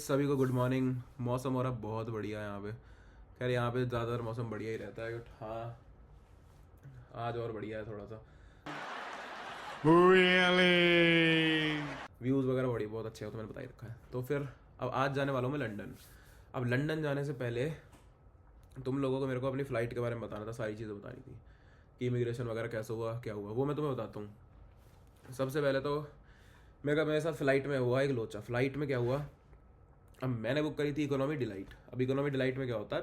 सभी को good morning. मौसम हो रहा बहुत बढ़िया है यहाँ पे। खैर यहाँ पे ज़्यादातर मौसम बढ़िया ही रहता है, बट हाँ आज और बढ़िया है थोड़ा सा। Really? व्यूज़ वगैरह बड़ी बहुत अच्छे हो तो मैंने बता ही रखा है। तो फिर अब आज जाने वाला हूँ मैं लंदन। अब लंदन जाने से पहले तुम लोगों को मेरे को अपनी फ़्लाइट के बारे में बताना था, सारी चीज़ें बतानी थी कि इमिग्रेशन वगैरह कैसे हुआ क्या हुआ, वो मैं तुम्हें बताता हूँ। सबसे पहले तो मेरे साथ फ़्लाइट में हुआ एक लोचा। फ़्लाइट में क्या हुआ, अब मैंने बुक करी थी इकोनॉमी डिलाइट। अब इकोनॉमी डिलाइट में क्या होता है,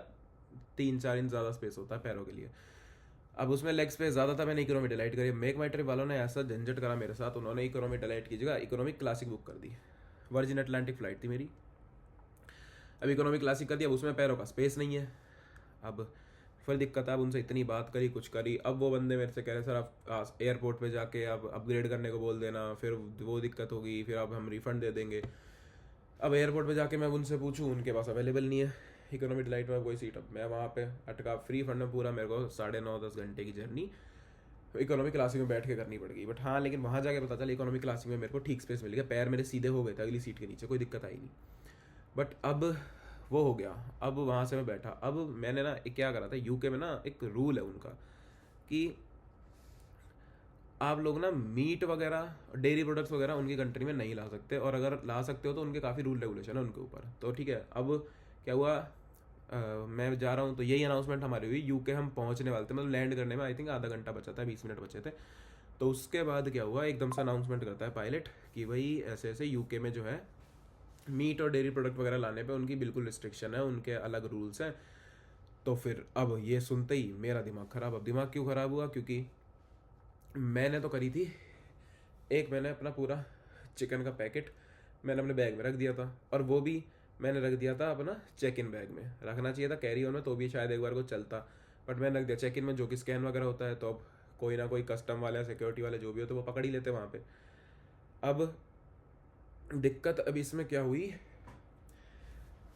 3-4 इंच ज़्यादा स्पेस होता है पैरों के लिए। अब उसमें लेग स्पेस ज़्यादा था, मैंने इकोनॉमी डिलाइट करी। मेक माई ट्रिप वालों ने ऐसा झंझट करा मेरे साथ, उन्होंने इकोनॉमी डिलाइट की जगह इकोनॉमी क्लासिक बुक कर दी। वर्जिन अटलांटिक फ़्लाइट थी मेरी। अब इकोनॉमी क्लासिक कर दिया, अब उसमें पैरों का स्पेस नहीं है। अब फिर दिक्कत है। अब उनसे इतनी बात करी, कुछ करी, अब वो बंदे मेरे से कह रहे सर आप एयरपोर्ट पे जाके अब अपग्रेड करने को बोल देना, फिर वो दिक्कत होगी, फिर अब हम रिफ़ंड दे देंगे। अब एयरपोर्ट पे जाके मैं उनसे पूछूं, उनके पास अवेलेबल नहीं है इकोनॉमी डिलाइट में कोई सीट। अब मैं वहाँ पे अटका फ्री फंड में पूरा, मेरे को 9.5-10 घंटे की जर्नी इकोनॉमी क्लासिक में बैठ के करनी पड़ गई। बट हाँ, लेकिन वहाँ जाके पता चला इकोनॉमी क्लासिक में मेरे को ठीक स्पेस मिल गया, पैर मेरे सीधे हो गए थे अगली सीट के नीचे, कोई दिक्कत आई नहीं। बट अब वो हो गया। अब वहाँ से मैं बैठा। अब मैंने ना क्या करा था, यूके में ना एक रूल है उनका कि आप लोग ना मीट वगैरह डेयरी प्रोडक्ट्स वगैरह उनकी कंट्री में नहीं ला सकते, और अगर ला सकते हो तो उनके काफ़ी रूल रेगुलेशन है उनके ऊपर। तो ठीक है, अब क्या हुआ, मैं जा रहा हूँ तो यही अनाउंसमेंट हमारी हुई। यूके हम पहुँचने वाले थे, मतलब लैंड करने में आई थिंक आधा घंटा बचा था, 20 मिनट बचे थे। तो उसके बाद क्या हुआ, एकदम से अनाउंसमेंट करता है पायलट कि भाई ऐसे ऐसे यूके में जो है मीट और डेयरी प्रोडक्ट वगैरह लाने पे उनकी बिल्कुल रिस्ट्रिक्शन है, उनके अलग रूल्स हैं। तो फिर अब ये सुनते ही मेरा दिमाग ख़राब। अब दिमाग क्यों ख़राब हुआ, क्योंकि मैंने तो करी थी मैंने अपना पूरा चिकन का पैकेट मैंने अपने बैग में रख दिया था, और वो भी मैंने रख दिया था अपना चेक इन बैग में। रखना चाहिए था कैरी ऑन में तो भी शायद एक बार को चलता, बट मैंने रख दिया चेक इन में, जो कि स्कैन वगैरह होता है। तो अब कोई ना कोई कस्टम वाले, सिक्योरिटी वाले जो भी हो, तो वो पकड़ ही लेते वहाँ पे। अब दिक्कत अब इसमें क्या हुई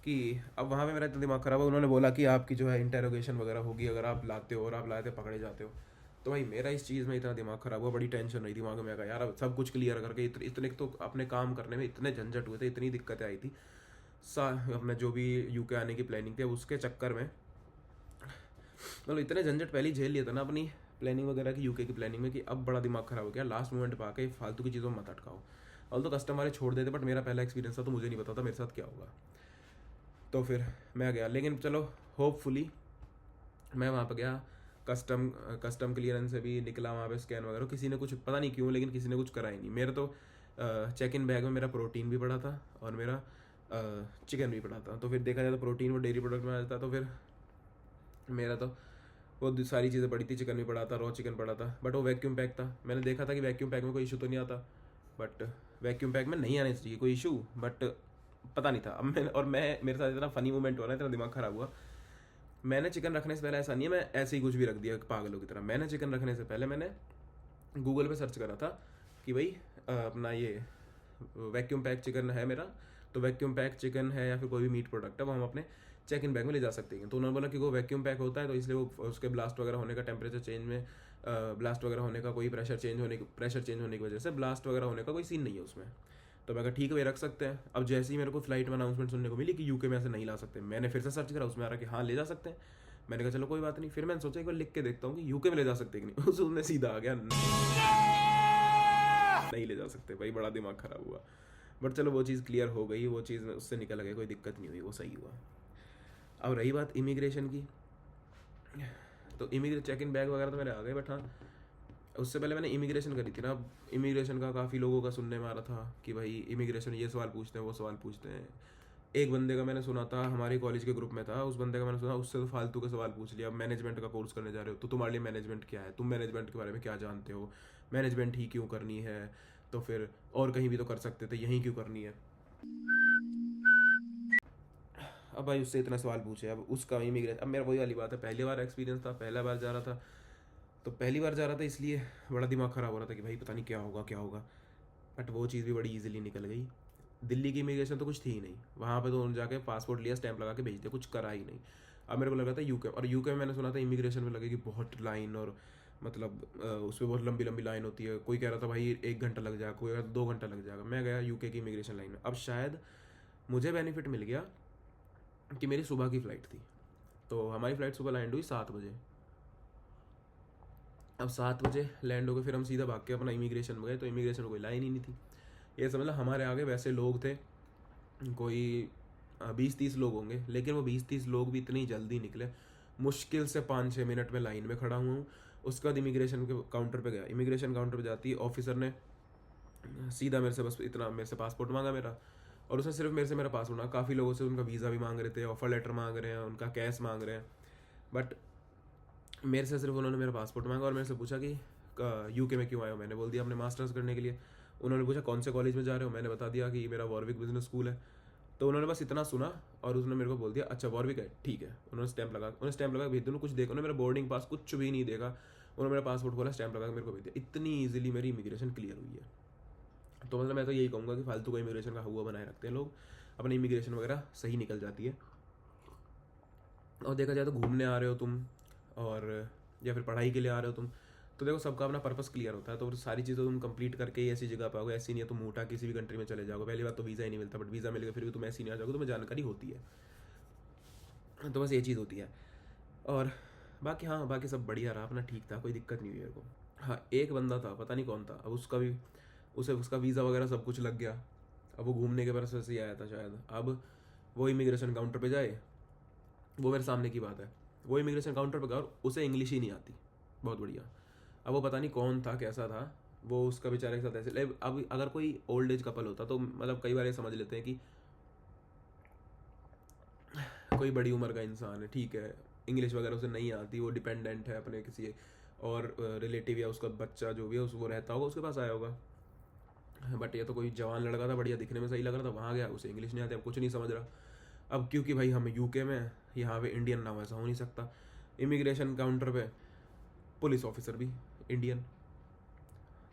कि अब वहाँ पे मेरा इतना दिमाग ख़राब हुआ, उन्होंने बोला कि आपकी जो है इंटेरोगेशन वगैरह होगी अगर आप लाते हो, और आप लाए थे पकड़े जाते हो। तो भाई मेरा इस चीज़ में इतना दिमाग ख़राब हुआ, बड़ी टेंशन रही दिमाग में। कहा यार अब सब कुछ क्लियर करके इतने तो अपने काम करने में इतने झंझट हुए थे, इतनी दिक्कतें आई थी अपने जो भी यूके आने की प्लानिंग थी, उसके चक्कर में मतलब इतने झंझट पहले ही झेल लिया था ना अपनी प्लानिंग वगैरह की, यूके की प्लानिंग में, कि अब बड़ा दिमाग ख़राब हो गया। लास्ट मोमेंट पे आके फालतू की चीज़ों में मत अटकाओ। और तो कस्टम वाले छोड़ देते, बट मेरा पहला एक्सपीरियंस था तो मुझे नहीं पता था मेरे साथ क्या होगा। तो फिर मैं गया, लेकिन चलो होपफुली मैं वहाँ पर गया। कस्टम क्लियरेंस से भी निकला वहाँ पे, स्कैन वगैरह किसी ने कुछ पता नहीं क्यों, लेकिन किसी ने कुछ करा ही नहीं। मेरे तो चेक इन बैग में मेरा प्रोटीन भी पड़ा था और मेरा चिकन भी पड़ा था। तो फिर देखा जाए तो प्रोटीन वो डेयरी प्रोडक्ट में आ जाता, तो फिर मेरा तो वो सारी चीज़ें पड़ी थी। चिकन भी पड़ा था, रॉ चिकन पड़ा था, बट वो वैक्यूम पैक था। मैंने देखा था कि वैक्यूम पैक में कोई इशू तो नहीं आता, बट वैक्यूम पैक में नहीं आने चाहिए कोई इशू, बट पता नहीं था। अब मैं मेरे साथ इतना फनी मोमेंट हो रहा है, इतना दिमाग ख़राब हुआ। मैंने चिकन रखने से पहले, ऐसा नहीं है मैं ऐसे ही कुछ भी रख दिया पागलों की तरह, मैंने चिकन रखने से पहले मैंने गूगल पे सर्च करा था कि भाई अपना ये वैक्यूम पैक चिकन है मेरा, तो वैक्यूम पैक चिकन है या फिर कोई भी मीट प्रोडक्ट है वो हम अपने चेक इन बैग में ले जा सकते हैं। तो उन्होंने बोला कि वो वैक्यूम पैक होता है तो इसलिए वो उसके ब्लास्ट वगैरह होने का, टेम्परेचर चेंज में ब्लास्ट वगैरह होने का कोई प्रेशर चेंज होने की वजह से ब्लास्ट वगैरह होने का कोई सीन नहीं है उसमें। तो मैं कहा ठीक है भाई रख सकते हैं। अब जैसे ही मेरे को फ्लाइट में अनाउंसमेंट सुनने को मिली कि यूके में ऐसे नहीं ला सकते, मैंने फिर से सर्च करा, उसमें आ रहा कि हाँ ले जा सकते हैं। मैंने कहा चलो कोई बात नहीं। फिर मैंने सोचा एक बार लिख के देखता हूँ कि यूके में ले जा सकते कि नहीं। उसमें सीधा आ गया नहीं ले जा सकते। भाई बड़ा दिमाग ख़राब हुआ, बट चलो वो चीज़ क्लियर हो गई, वो चीज़ उससे निकल गई, कोई दिक्कत नहीं हुई, वो सही हुआ। अब रही बात इमिग्रेशन की, तो चेक इन बैग वगैरह तो मेरे आ गए, बट हाँ उससे पहले मैंने इमिग्रेशन करी थी ना। अब इमिग्रेशन का काफ़ी लोगों का सुनने में आ रहा था कि भाई इमिग्रेशन ये सवाल पूछते हैं, वो सवाल पूछते हैं। एक बंदे का मैंने सुना था, हमारे कॉलेज के ग्रुप में था, उस बंदे का मैंने सुना, उससे तो फालतू का सवाल पूछ लिया। अब मैनेजमेंट का कोर्स करने जा रहे हो तो तुम्हारे लिए मैनेजमेंट क्या है, तुम मैनेजमेंट के बारे में क्या जानते हो, मैनेजमेंट ही क्यों करनी है, तो फिर और कहीं भी तो कर सकते थे, यहीं क्यों करनी है। अब भाई उससे इतना सवाल पूछे, अब उसका इमिग्रेशन, अब मेरा वही वाली बात है, पहली बार एक्सपीरियंस था, पहला बार जा रहा था, तो पहली बार जा रहा था इसलिए बड़ा दिमाग ख़राब हो रहा था कि भाई पता नहीं क्या होगा क्या होगा। बट वो चीज़ भी बड़ी इजीली निकल गई। दिल्ली की इमिग्रेशन तो कुछ थी ही नहीं, वहाँ पे तो उन्होंने जाके पासपोर्ट लिया, स्टैंप लगा के भेज दिया, कुछ करा ही नहीं। अब मेरे को लग रहा था यूके, और यूके में मैंने सुना था इमिग्रेशन में लगेगी बहुत लाइन, और मतलब उस पर बहुत लंबी लंबी लाइन होती है। कोई कह रहा था भाई 1 घंटा लग जाएगा, कोई कह रहा था 2 घंटा लग जाएगा। मैं गया यूके की इमिग्रेशन लाइन में। अब शायद मुझे बेनिफिट मिल गया कि मेरी सुबह की फ़्लाइट थी, तो हमारी फ़्लाइट सुबह लैंड हुई 7 बजे। अब 7 बजे लैंड हो गए, फिर हम सीधा भाग के अपना इमिग्रेशन में गए, तो इमिग्रेशन में कोई लाइन ही नहीं थी। ये समझ लो हमारे आगे वैसे लोग थे कोई 20-30 लोग होंगे, लेकिन वो 20-30 लोग भी इतनी जल्दी निकले, मुश्किल से 5-6 मिनट में लाइन में खड़ा हुआ हूँ। उसके बाद इमिग्रेशन के काउंटर पे गया, इमिग्रेशन काउंटर पे जाती ऑफिसर ने सीधा मेरे से बस इतना मेरे से पासपोर्ट मांगा मेरा, और उसने सिर्फ मेरे से मेरा पासपोर्ट मांगा। काफ़ी लोगों से उनका वीज़ा भी मांग रहे थे, ऑफर लेटर मांग रहे हैं, उनका कैश मांग रहे हैं, बट मेरे से सिर्फ उन्होंने मेरा पासपोर्ट मांगा और मेरे से पूछा कि यूके में क्यों आए हो। मैंने बोल दिया अपने मास्टर्स करने के लिए। उन्होंने पूछा कौन से कॉलेज में जा रहे हो, मैंने बता दिया कि मेरा वॉरविक बिजनेस स्कूल है। तो उन्होंने बस इतना सुना और उसने मेरे को बोल दिया अच्छा वॉरविक है, ठीक है। उन्होंने स्टैंप लगा भेज दिया, कुछ देखा, उन्होंने मेरा बोर्डिंग पास कुछ भी नहीं देखा, उन्होंने मेरा पासपोर्ट खोला, स्टैंप लगा मेरे को भेज दिया। इतनी ईजिली मेरी इमिग्रेशन क्लियर हुई है। तो मतलब मैं तो यही कहूँगा कि फालतू का इमिग्रेशन का हुआ बनाए रखते हैं लोग, अपनी इमिग्रेशन वगैरह सही निकल जाती है। और देखा जाए तो घूमने आ रहे हो तुम, और या फिर पढ़ाई के लिए आ रहे हो तुम, तो देखो सबका अपना पर्पस क्लियर होता है, तो सारी चीज़ें तुम कंप्लीट करके ही ऐसी जगह पाओगे। ऐसी नहीं है तुम मोटा किसी भी कंट्री में चले जाओगे, पहली बात तो वीज़ा ही नहीं मिलता, बट वीज़ा मिल गया फिर भी तुम ऐसी नहीं आ जाओगे, तुम्हें जानकारी होती है। तो बस ये चीज़ होती है। और बाकी हाँ, बाकी सब बढ़िया रहा, अपना ठीक था, कोई दिक्कत नहीं हुई मेरे को। हाँ, एक बंदा था, पता नहीं कौन था, अब उसका वीज़ा वगैरह सब कुछ लग गया। अब वो घूमने के पर्पस से ही आया था शायद। अब वो इमिग्रेशन काउंटर पे जाए, वो मेरे सामने की बात है, वो इमिग्रेशन काउंटर पे गया और उसे इंग्लिश ही नहीं आती, बहुत बढ़िया। अब वो पता नहीं कौन था, कैसा था वो, उसका बेचारे के साथ ऐसे। अब अगर कोई ओल्ड एज कपल होता तो मतलब कई बार ये समझ लेते हैं कि कोई बड़ी उम्र का इंसान है, ठीक है, इंग्लिश वगैरह उसे नहीं आती, वो डिपेंडेंट है अपने किसी और रिलेटिव या उसका बच्चा जो भी है वो रहता होगा, उसके पास आया होगा। बट ये तो कोई जवान लड़का था, बढ़िया दिखने में सही लग रहा था, वहाँ गया, उसे इंग्लिश नहीं आती, अब कुछ नहीं समझ रहा। अब क्योंकि भाई हम यूके में, यहाँ पे इंडियन ना हो ऐसा हो नहीं सकता। इमिग्रेशन काउंटर पे पुलिस ऑफिसर भी इंडियन,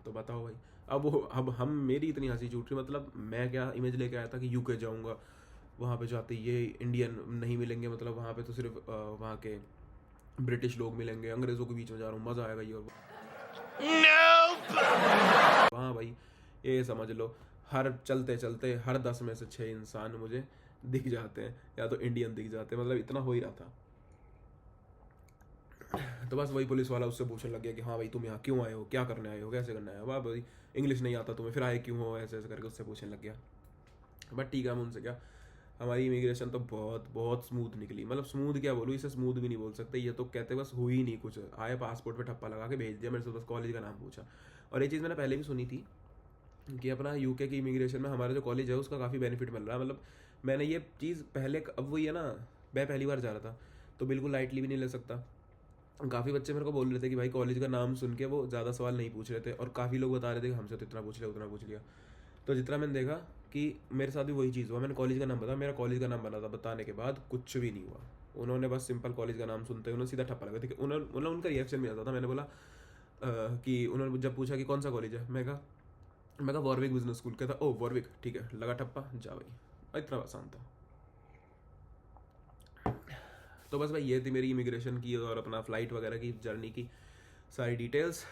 तो बताओ भाई। अब हम मेरी इतनी हंसी छूट रही, मतलब मैं क्या इमेज लेके आया था कि यूके जाऊँगा, वहाँ पे जाते ये इंडियन नहीं मिलेंगे, मतलब वहाँ पे तो सिर्फ वहाँ के ब्रिटिश लोग मिलेंगे, अंग्रेज़ों के बीच में जा रहा हूँ, मज़ा आएगा ये और वहाँ भाई ये समझ लो हर चलते चलते हर 10 में से 6 इंसान मुझे दिख जाते हैं, या तो इंडियन दिख जाते हैं, मतलब इतना हो ही रहा था। तो बस वही पुलिस वाला उससे पूछने लग गया कि हाँ भाई तुम यहाँ क्यों आए हो, क्या करने आए हो, कैसे करने आए हो, वाह भाई इंग्लिश नहीं आता तुम्हें, फिर आए क्यों हो, ऐसे ऐसे करके उससे पूछने लग गया। बट ठीक है, हम उनसे क्या, हमारी इमिग्रेशन तो बहुत बहुत स्मूथ निकली, मतलब स्मूथ क्या बोलूँ, इसे स्मूथ भी नहीं बोल सकते, ये तो कहते बस हुई ही नहीं कुछ। आए पासपोर्ट पे ठप्पा लगा के भेज दिया, मेरे से बस कॉलेज का नाम पूछा। और ये चीज़ मैंने पहले भी सुनी थी कि अपना यूके की इमिग्रेशन में हमारा जो कॉलेज है उसका काफ़ी बेनिफिट मिल रहा है। मतलब मैंने ये चीज़ पहले, अब वही है ना, मैं पहली बार जा रहा था तो बिल्कुल लाइटली भी नहीं ले सकता। काफ़ी बच्चे मेरे को बोल रहे थे कि भाई कॉलेज का नाम सुन के वो ज़्यादा सवाल नहीं पूछ रहे थे, और काफ़ी लोग बता रहे थे कि हमसे तो इतना पूछ लिया उतना पूछ लिया। तो जितना मैंने देखा कि मेरे साथ भी वही चीज़ हुआ, मैंने कॉलेज का नाम बताया, मेरा कॉलेज का नाम बना था, बताने के बाद कुछ भी नहीं हुआ। उन्होंने बस सिंपल कॉलेज का नाम सुनते उन्होंने सीधा ठप्पा लगा था। उन्होंने मतलब उनका रिएक्शन भी आता था। मैंने बोला कि उन्होंने जब पूछा कि कौन सा कॉलेज है, मैं कहा वॉरविक बिजनेस स्कूल। कहता ओ वॉरविक, ठीक है, लगा ठप्पा, जा भाई, इतना आसान था। तो बस भाई ये थी मेरी इमिग्रेशन की और अपना फ़्लाइट वगैरह की जर्नी की सारी डिटेल्स।